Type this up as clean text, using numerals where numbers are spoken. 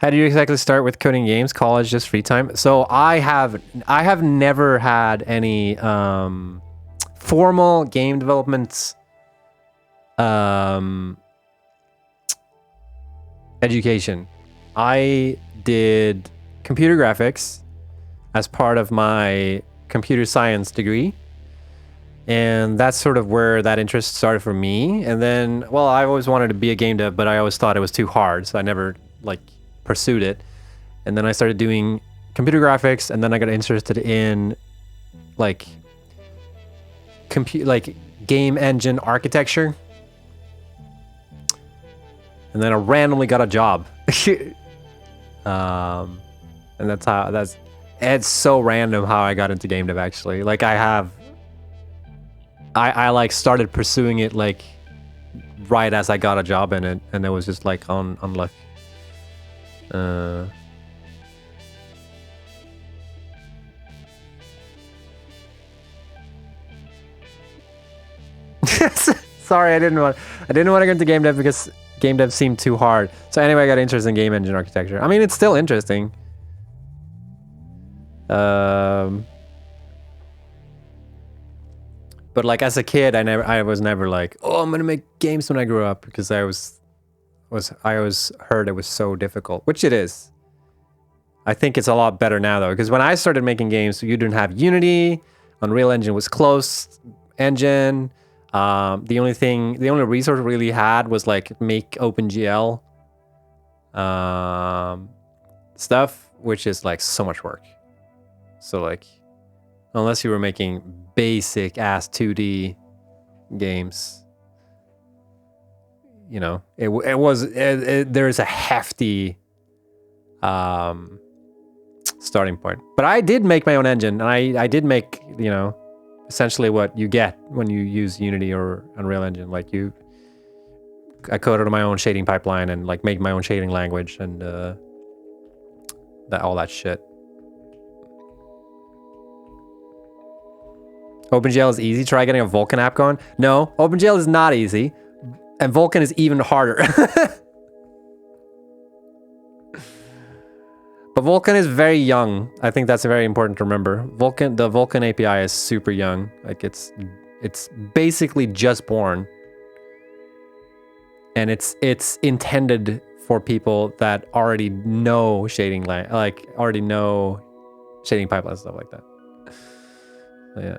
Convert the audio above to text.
How do you exactly start with coding games? College, just free time? So I have never had any formal game development education. I did computer graphics as part of my computer science degree. And that's sort of where that interest started for me. And then, well, I always wanted to be a game dev, but I always thought it was too hard. So I never like pursued it. And then I started doing computer graphics, and then I got interested in like game engine architecture. And then I randomly got a job. And it's so random how I got into game dev actually. Like I like started pursuing it like right as I got a job in it, and it was just like on luck. Sorry, I didn't want to get into game dev because game dev seemed too hard. So anyway, I got interested in game engine architecture. I mean, it's still interesting. But like as a kid, I was never like, oh, I'm gonna make games when I grow up, because I always heard it was so difficult, which it is. I think it's a lot better now though, because when I started making games, you didn't have Unity. Unreal Engine was closed engine. The only resource we really had was like make OpenGL stuff, which is like so much work. So like, unless you were making basic ass 2D games, you know, there's a hefty starting point. But I did make my own engine, and I did make, you know, essentially what you get when you use Unity or Unreal Engine. Like I coded my own shading pipeline and like make my own shading language and all that shit. OpenGL is easy. Try getting a Vulkan app going. No, OpenGL is not easy, and Vulkan is even harder. But Vulkan is very young. I think that's very important to remember. The Vulkan API is super young. Like it's basically just born, and it's intended for people that already know shading already know shading pipelines, stuff like that. So, yeah.